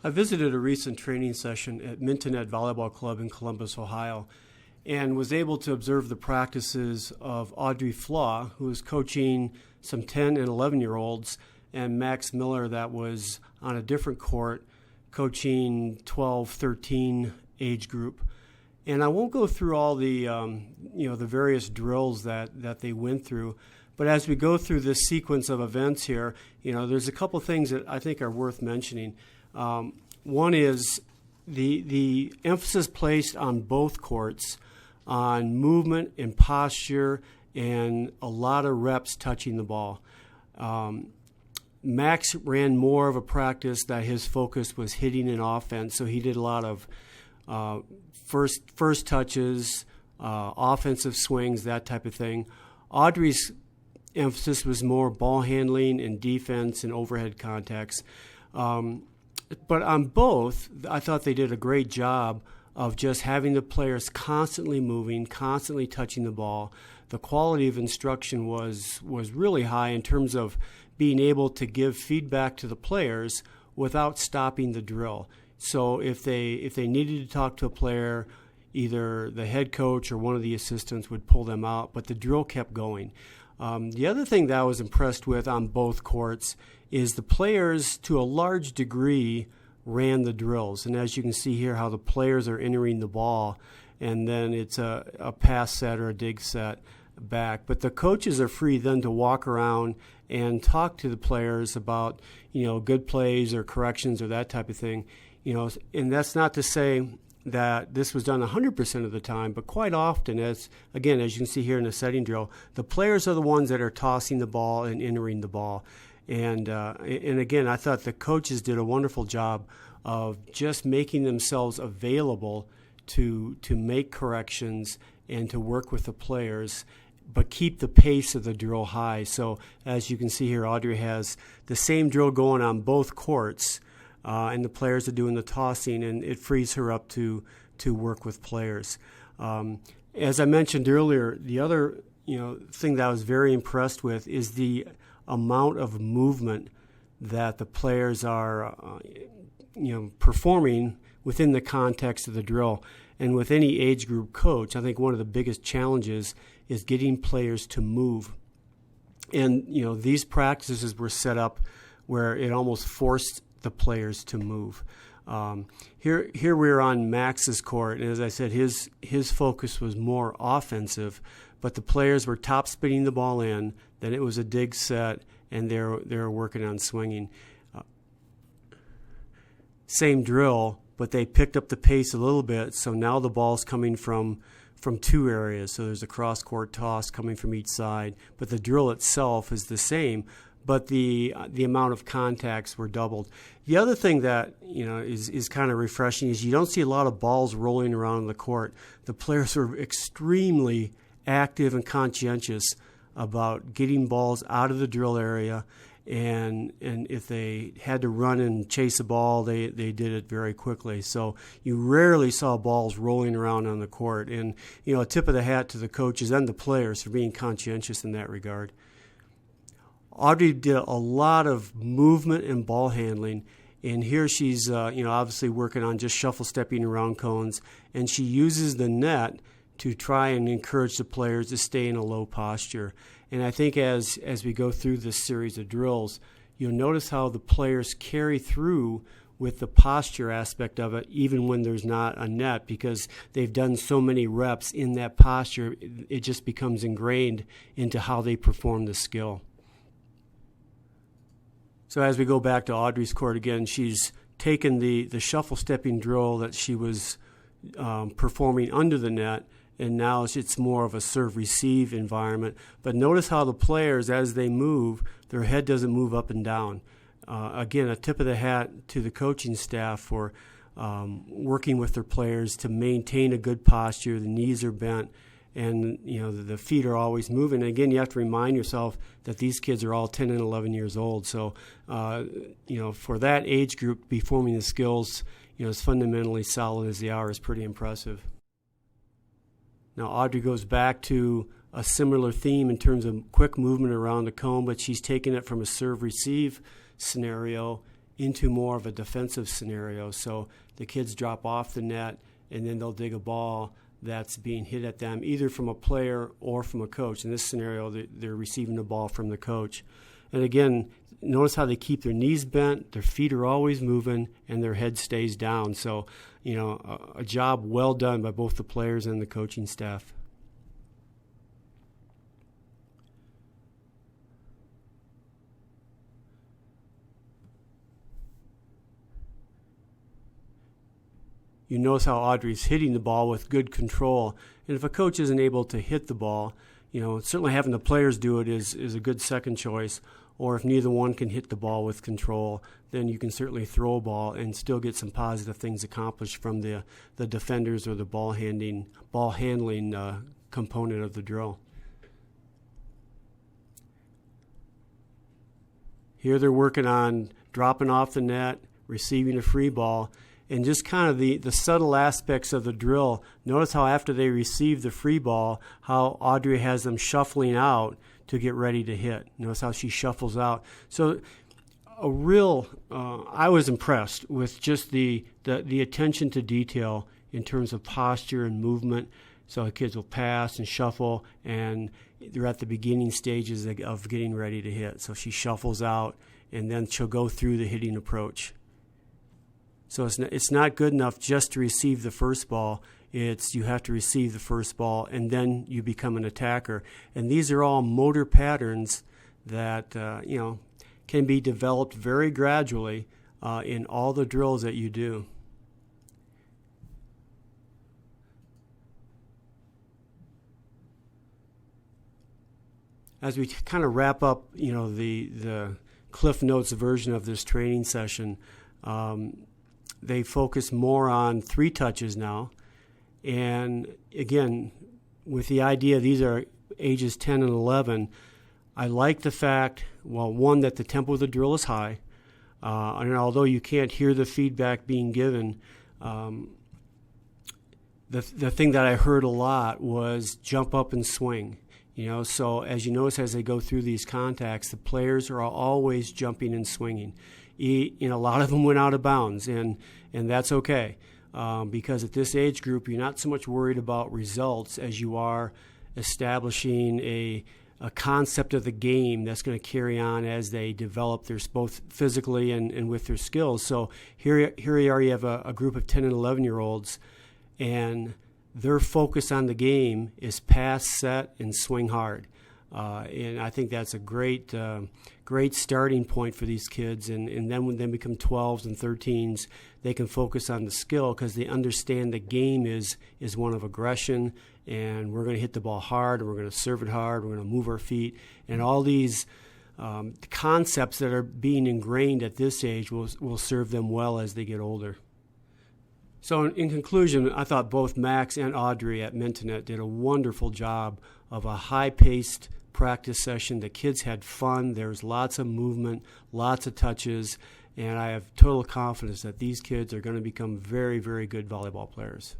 I visited a recent training session at Mintonette Volleyball Club in Columbus, Ohio, and was able to observe the practices of Audrey Flaw, who was coaching some 10 and 11-year-olds, and Max Miller, that was on a different court, coaching 12, 13 age group. And I won't go through all the the various drills that they went through, but as we go through this sequence of events here, there's a couple things that I think are worth mentioning. One is the emphasis placed on both courts on movement and posture and a lot of reps touching the ball. Max ran more of a practice that his focus was hitting an offense, so he did a lot of first touches, offensive swings, that type of thing. Audrey's emphasis was more ball handling and defense and overhead contacts. But on both, I thought they did a great job of just having the players constantly moving, constantly touching the ball. The quality of instruction was really high in terms of being able to give feedback to the players without stopping the drill. So if they needed to talk to a player, either the head coach or one of the assistants would pull them out, but the drill kept going. The other thing that I was impressed with on both courts is the players, to a large degree, ran the drills. And as you can see here, how the players are entering the ball, and then it's a pass set or a dig set back. But the coaches are free then to walk around and talk to the players about, good plays or corrections or that type of thing. And that's not to say that this was done 100% of the time, but quite often, as you can see here in the setting drill, the players are the ones that are tossing the ball and entering the ball. And again, I thought the coaches did a wonderful job of just making themselves available to make corrections and to work with the players, but keep the pace of the drill high. So as you can see here, Audrey has the same drill going on both courts, and the players are doing the tossing, and it frees her up to work with players. As I mentioned earlier, the other thing that I was very impressed with is the amount of movement that the players are performing within the context of the drill. And with any age group coach, I think one of the biggest challenges is getting players to move. And these practices were set up where it almost forced the players to move. Here we're on Max's court, and as I said, his focus was more offensive, but the players were top spinning the ball in, then it was a dig set, and they're working on swinging. Same drill, but they picked up the pace a little bit, so now the ball's coming from two areas. So there's a cross-court toss coming from each side, but the drill itself is the same, but the amount of contacts were doubled. The other thing that is kind of refreshing is you don't see a lot of balls rolling around on the court. The players were extremely active and conscientious about getting balls out of the drill area, and if they had to run and chase a ball, they did it very quickly. So you rarely saw balls rolling around on the court, and a tip of the hat to the coaches and the players for being conscientious in that regard. Audrey did a lot of movement and ball handling, and here she's obviously working on just shuffle stepping around cones, and she uses the net to try and encourage the players to stay in a low posture. And I think as we go through this series of drills, you'll notice how the players carry through with the posture aspect of it, even when there's not a net, because they've done so many reps in that posture, it just becomes ingrained into how they perform the skill. So as we go back to Audrey's court again, she's taken the shuffle stepping drill that she was performing under the net, and now it's more of a serve-receive environment. But notice how the players, as they move, their head doesn't move up and down. Again, a tip of the hat to the coaching staff for working with their players to maintain a good posture. The knees are bent, and the feet are always moving. And again, you have to remind yourself that these kids are all 10 and 11 years old. So, for that age group, performing the skills, as fundamentally solid as they are, is pretty impressive. Now, Audrey goes back to a similar theme in terms of quick movement around the cone, but she's taken it from a serve-receive scenario into more of a defensive scenario. So the kids drop off the net, and then they'll dig a ball that's being hit at them, either from a player or from a coach. In this scenario, they're receiving the ball from the coach. And again, notice how they keep their knees bent, their feet are always moving, and their head stays down. So, a job well done by both the players and the coaching staff. You notice how Audrey's hitting the ball with good control. And if a coach isn't able to hit the ball, certainly having the players do it is a good second choice. Or if neither one can hit the ball with control, then you can certainly throw a ball and still get some positive things accomplished from the defenders or the ball handling component of the drill. Here they're working on dropping off the net, receiving a free ball, and just kind of the subtle aspects of the drill. Notice how after they receive the free ball, how Audrey has them shuffling out to get ready to hit. Notice how she shuffles out. So I was impressed with just the attention to detail in terms of posture and movement. So the kids will pass and shuffle, and they're at the beginning stages of getting ready to hit. So she shuffles out, and then she'll go through the hitting approach. So it's not good enough just to receive the first ball. You have to receive the first ball, and then you become an attacker. And these are all motor patterns that can be developed very gradually in all the drills that you do. As we kind of wrap up, the Cliff Notes version of this training session, they focus more on 3 touches now. And again, with the idea these are ages 10 and 11, I like the fact, one, that the tempo of the drill is high. And although you can't hear the feedback being given, the thing that I heard a lot was jump up and swing. So as you notice, as they go through these contacts, the players are always jumping and swinging. A lot of them went out of bounds, and that's okay. Because at this age group, you're not so much worried about results as you are establishing a concept of the game that's going to carry on as they develop their both physically and with their skills. So here you are, you have a group of 10 and 11-year-olds, and their focus on the game is pass, set, and swing hard. And I think that's a great starting point for these kids. And then when they become 12s and 13s, they can focus on the skill because they understand the game is one of aggression, and we're going to hit the ball hard, and we're going to serve it hard, we're going to move our feet. And all these concepts that are being ingrained at this age will serve them well as they get older. So in conclusion, I thought both Max and Audrey at Mintonette did a wonderful job of a high-paced practice session. The kids had fun. There was lots of movement, lots of touches, and I have total confidence that these kids are going to become very, very good volleyball players.